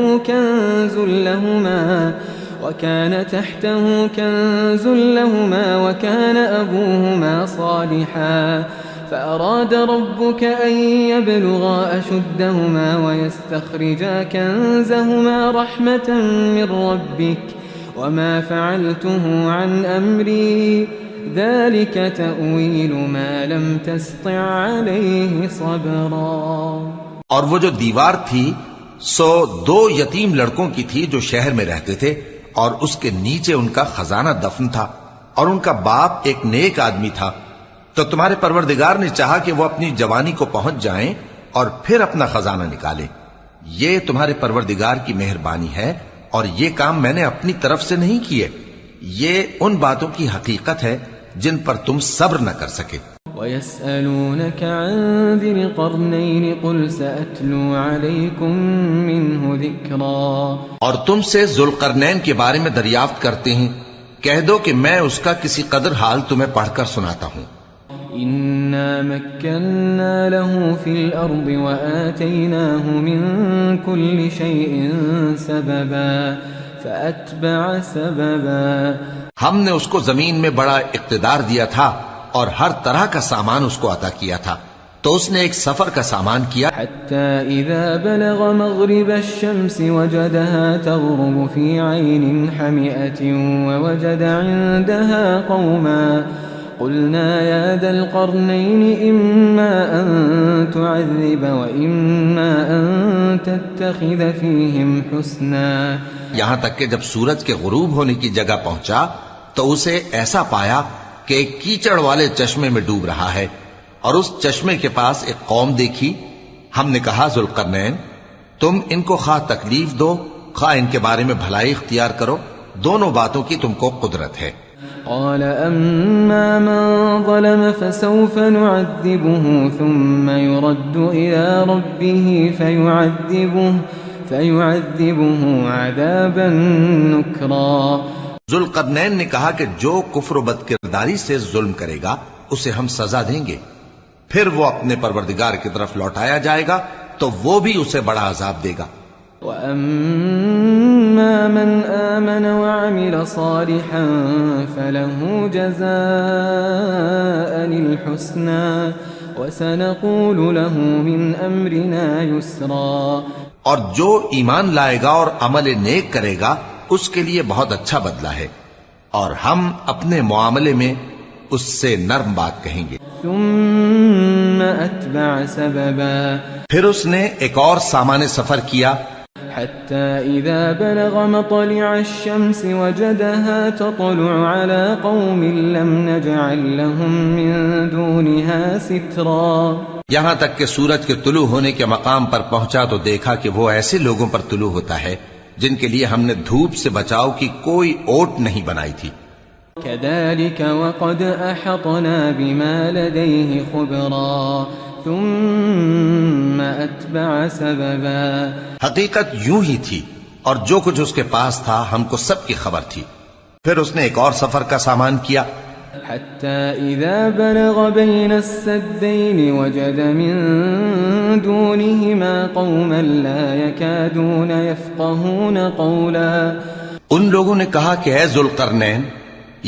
كنز لهما وكان أبوهما صالحا فأراد ربك أن يبلغا أشدهما ويستخرجا كنزهما رحمة من ربك وما فعلته عن أمري ذلك تأويل ما لم تستطع عليه صبرا. اور وہ جو دیوار تھی سو 2 یتیم لڑکوں کی تھی جو شہر میں رہتے تھے، اور اس کے نیچے ان کا خزانہ دفن تھا، اور ان کا باپ ایک نیک آدمی تھا. تو تمہارے پروردگار نے چاہا کہ وہ اپنی جوانی کو پہنچ جائیں اور پھر اپنا خزانہ نکالیں. یہ تمہارے پروردگار کی مہربانی ہے، اور یہ کام میں نے اپنی طرف سے نہیں کیے. یہ ان باتوں کی حقیقت ہے جن پر تم صبر نہ کر سکے. وَيَسْأَلُونَكَ عَنْ ذِي الْقَرْنَيْنِ قُلْ سَأَتْلُو عَلَيْكُمْ مِنْهُ ذِكْرًا. اور تم سے ذوالقرنین کے بارے میں دریافت کرتے ہیں، کہہ دو کہ میں اس کا کسی قدر حال تمہیں پڑھ کر سناتا ہوں. إِنَّا مَكَّنَّا لَهُ فِي الْأَرْضِ وَآتَيْنَاهُ مِنْ كُلِّ شَيْءٍ سَبَبًا فَأَتْبَعَ سَبَبًا. ہم نے اس کو زمین میں بڑا اقتدار دیا تھا اور ہر طرح کا سامان اس کو عطا کیا تھا، تو اس نے ایک سفر کا سامان کیا. حتى إذا بلغ مغرب الشمس وجدها تغرب في عين حمئة ووجد عندها قوما قلنا يا ذا القرنين إما أن تعذب وإما أن تتخذ فيهم حسنا. یہاں تک کہ جب سورج کے غروب ہونے کی جگہ پہنچا تو اسے ایسا پایا کہ ایک کیچڑ والے چشمے میں ڈوب رہا ہے، اور اس چشمے کے پاس ایک قوم دیکھی. ہم نے کہا ذوالقرنین تم ان کو خواہ تکلیف دو خواہ ان کے بارے میں بھلائی اختیار کرو، دونوں باتوں کی تم کو قدرت ہے. قال أما من ظلم فسوف نعذبه ثم يرد إلى ربه فيعذبه عذابا نكرا. ذوالقرنین نے کہا کہ جو کفر و بد کرداری سے ظلم کرے گا اسے ہم سزا دیں گے، پھر وہ اپنے پروردگار کی طرف لوٹایا جائے گا تو وہ بھی اسے بڑا عذاب دے گا. وَأَمَّا مَنْ آمَنَ وَعَمِلَ صَالِحًا فَلَهُ جَزَاءً الْحُسْنَى وَسَنَقُولُ لَهُ مِنْ أَمْرِنَا يُسْرًا. اور جو ایمان لائے گا اور عمل نیک کرے گا اس کے لیے بہت اچھا بدلہ ہے، اور ہم اپنے معاملے میں اس سے نرم بات کہیں گے. ثم أتبع سببا. پھر اس نے ایک اور سامان سفر کیا حتى إذا بلغ مطلع الشمس وجدها تطلع على قوم لم نجعل لهم من دونها سترا. یہاں تک کہ سورج کے طلوع ہونے کے مقام پر پہنچا تو دیکھا کہ وہ ایسے لوگوں پر طلوع ہوتا ہے جن کے لیے ہم نے دھوپ سے بچاؤ کی کوئی اوٹ نہیں بنائی تھی. كذلك وقد أحطنا بما لديه خبرا ثم أتبع سببا. حقیقت یوں ہی تھی، اور جو کچھ اس کے پاس تھا ہم کو سب کی خبر تھی. پھر اس نے ایک اور سفر کا سامان کیا حتى إذا بلغ بين السدين وجد من دونهما قوما لا يكادون يفقهون قولا. ان لوگوں نے کہا کہ اے ذوالقرنین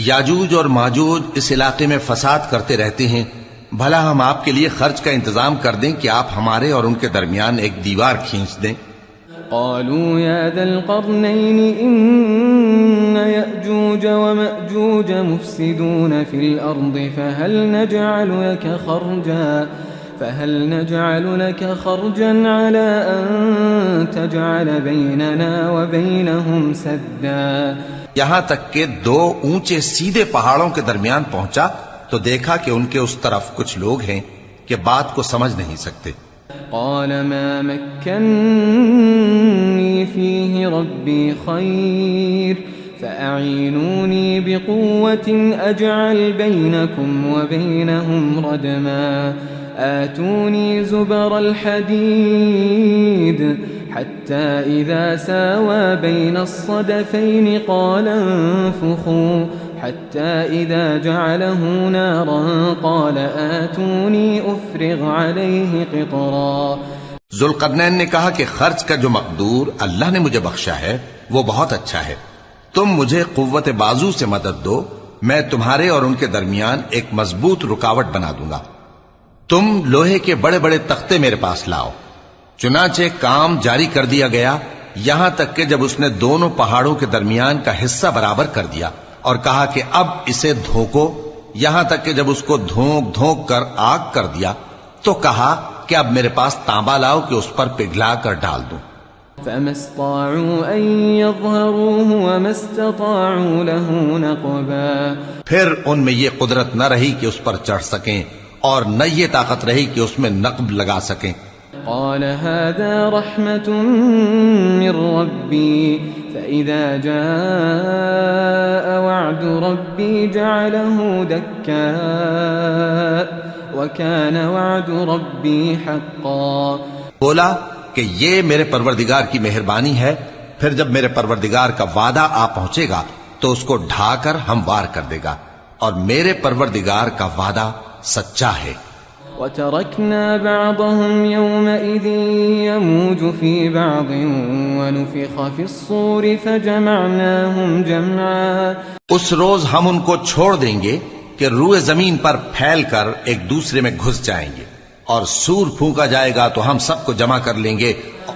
یاجوج اور ماجوج اس علاقے میں فساد کرتے رہتے ہیں، بھلا ہم آپ کے لیے خرچ کا انتظام کر دیں کہ آپ ہمارے اور ان کے درمیان ایک دیوار کھینچ دیں. قالوا يا ذا القرنين إن يأجوج ومأجوج مفسدون في الأرض فهل نجعل لك خرجا على أن تجعل بيننا وبينهم سدا؟ یہاں تک کہ دو اونچے سیدھے پہاڑوں کے درمیان پہنچا تو دیکھا کہ ان کے اس طرف کچھ لوگ ہیں کہ بات کو سمجھ نہیں سکتے۔ قال ما مكنني فيه ربي خير فأعينوني بقوة أجعل بينكم وبينهم ردما آتوني زبر الحديد حتى إذا ساوى بين الصدفين قال انفخوا حتى إذا جعله نارا قال آتوني أفرغ عليه قطرا۔ ذوالقرنین نے کہا کہ خرچ کا جو مقدور اللہ نے مجھے بخشا ہے وہ بہت اچھا ہے، تم مجھے قوت بازو سے مدد دو، میں تمہارے اور ان کے درمیان ایک مضبوط رکاوٹ بنا دوں گا۔ تم لوہے کے بڑے بڑے تختے میرے پاس لاؤ۔ چنانچہ کام جاری کر دیا گیا یہاں تک کہ جب اس نے دونوں پہاڑوں کے درمیان کا حصہ برابر کر دیا اور کہا کہ اب اسے دھوکو، یہاں تک کہ جب اس کو دھونک دھونک کر آگ کر دیا تو کہا کہ اب میرے پاس تانبا لاؤ کہ اس پر پگھلا کر ڈال دوں۔ فما استطاعوا أن يظهروه وما استطاعوا له نقبا۔ پھر ان میں یہ قدرت نہ رہی کہ اس پر چڑھ سکیں اور نہ یہ طاقت رہی کہ اس میں نقب لگا سکیں۔ قال هذا رحمة من ربي فإذا جاء وعد ربي جعله دكاء وكان وعد ربي حقا۔ بولا کہ یہ میرے پروردگار کی مہربانی ہے، پھر جب میرے پروردگار کا وعدہ آ پہنچے گا تو اس کو ڈھا کر ہموار کر دے گا، اور میرے پروردگار کا وعدہ سچا ہے۔ وَتَرَكْنَا بَعْضَهُمْ يَوْمَئِذٍ يَمُوجُ فِي بَعْضٍ وَنُفِخَ فِي الصُّورِ فَجَمَعْنَاهُمْ جَمْعًا۔ اس روز ہم ان کو چھوڑ دیں گے کہ روئے زمین پر پھیل کر ایک دوسرے میں گھس جائیں گے، اور سور پھونکا جائے گا تو ہم سب کو جمع کر لیں گے۔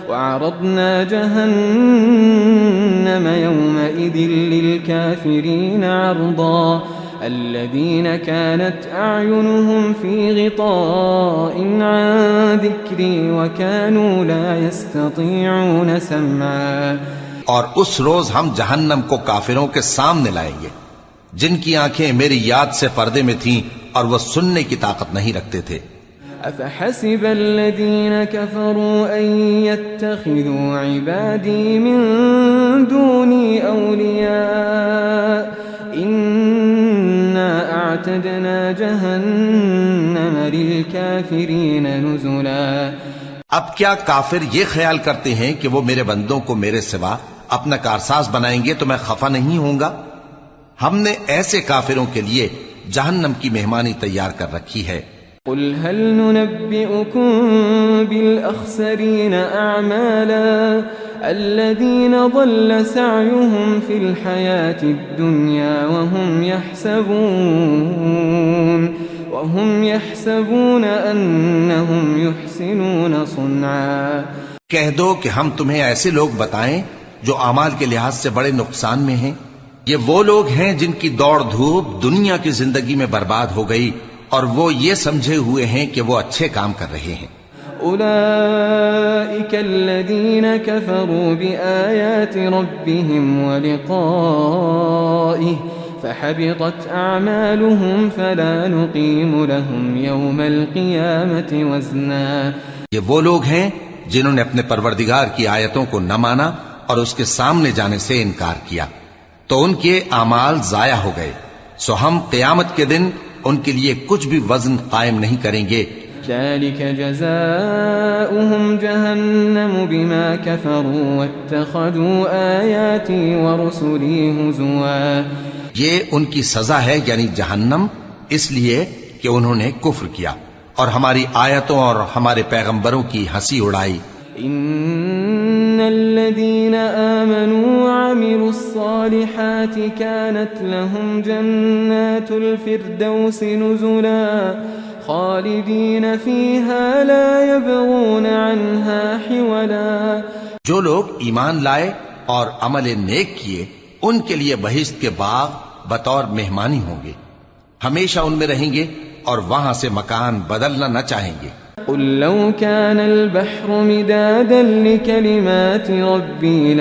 وَعَرَضْنَا جَهَنَّمَ يَوْمَئِذٍ لِلْكَافِرِينَ عَرْضًا الذين كانت أعينهم في غطاء عن ذكري وكانوا لا يستطيعون سمعا۔ اور اس روز ہم جہنم کو کافروں کے سامنے لائیں گے جن کی آنکھیں میری یاد سے پردے میں تھیں اور وہ سننے کی طاقت نہیں رکھتے تھے۔ أفحسب الذين كفروا أن يتخذوا عبادي من دوني أولياء إنا أعتدنا جهنم للكافرين نزلا۔ اب کیا کافر یہ خیال کرتے ہیں کہ وہ میرے بندوں کو میرے سوا اپنا کارساز بنائیں گے تو میں خفا نہیں ہوں گا؟ ہم نے ایسے کافروں کے لیے جہنم کی مہمانی تیار کر رکھی ہے۔ قل هل ننبئكم بالأخسرين أعمالا الذين ضل سعيهم في الحياة الدنيا وهم يحسبون أنهم يحسنون صنعا۔ کہہ دو کہ ہم تمہیں ایسے لوگ بتائیں جو اعمال کے لحاظ سے بڑے نقصان میں ہیں۔ یہ وہ لوگ ہیں جن کی دوڑ دھوپ دنیا کی زندگی میں برباد ہو گئی اور وہ یہ سمجھے ہوئے ہیں کہ وہ اچھے کام کر رہے ہیں۔ أولئك الذين كفروا بآيات ربهم ولقائه فحبطت أعمالهم فلا نقيم لهم يوم القيامة وزنا۔ یہ وہ لوگ ہیں جنہوں نے اپنے پروردگار کی آیتوں کو نہ مانا اور اس کے سامنے جانے سے انکار کیا تو ان کے اعمال ضائع ہو گئے، سو ہم قیامت کے دن ان کے لیے کچھ بھی وزن قائم نہیں کریں گے۔ ذلك جزاؤهم جهنم بما كفروا واتخذوا آياتي ورسلي هزوا۔ یہ ان کی سزا ہے یعنی جہنم، اس لیے کہ انہوں نے کفر کیا اور ہماری آیتوں اور ہمارے پیغمبروں کی ہنسی اڑائی۔ ان الذين آمنوا وعملوا الصالحات كانت لهم جنات الفردوس نزلا خالدين فيها لا يبغون عنها حولا۔ جو لوگ ایمان لائے اور عمل نیک کیے ان کے لیے بہشت کے باغ بطور مہمانی ہوں گے، ہمیشہ ان میں رہیں گے اور وہاں سے مکان بدلنا نہ چاہیں گے۔ قل لو كان البحر مدادا لكلمات ربي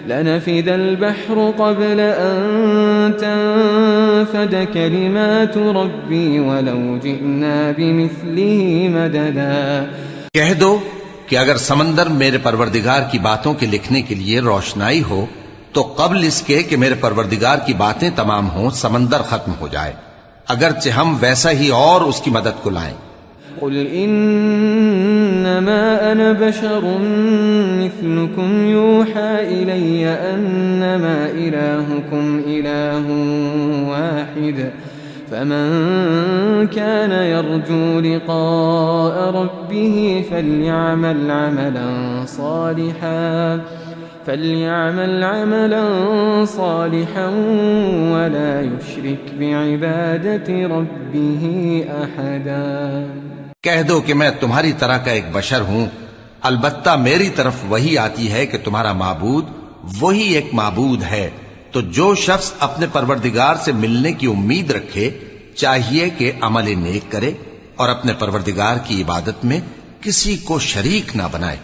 لنفد البحر قبل أن تنفد كلمات ربي ولو جئنا بمثله مددا۔ کہہ دو کہ اگر سمندر میرے پروردگار کی باتوں کے لکھنے کے لیے روشنائی ہو تو قبل اس کے کہ میرے پروردگار کی باتیں تمام ہوں سمندر ختم ہو جائے، اگرچہ ہم ویسا ہی اور اس کی مدد کو لائیں۔ قل إنما أنا بشر مثلكم يوحى إلي أنما إلهكم إله واحد فمن كان يرجو لقاء ربه فليعمل عملا صالحا ولا يشرك بعبادة ربه أحدا۔ کہہ دو کہ میں تمہاری طرح کا ایک بشر ہوں، البتہ میری طرف وہی آتی ہے کہ تمہارا معبود وہی ایک معبود ہے، تو جو شخص اپنے پروردگار سے ملنے کی امید رکھے چاہیے کہ عمل نیک کرے اور اپنے پروردگار کی عبادت میں کسی کو شریک نہ بنائے۔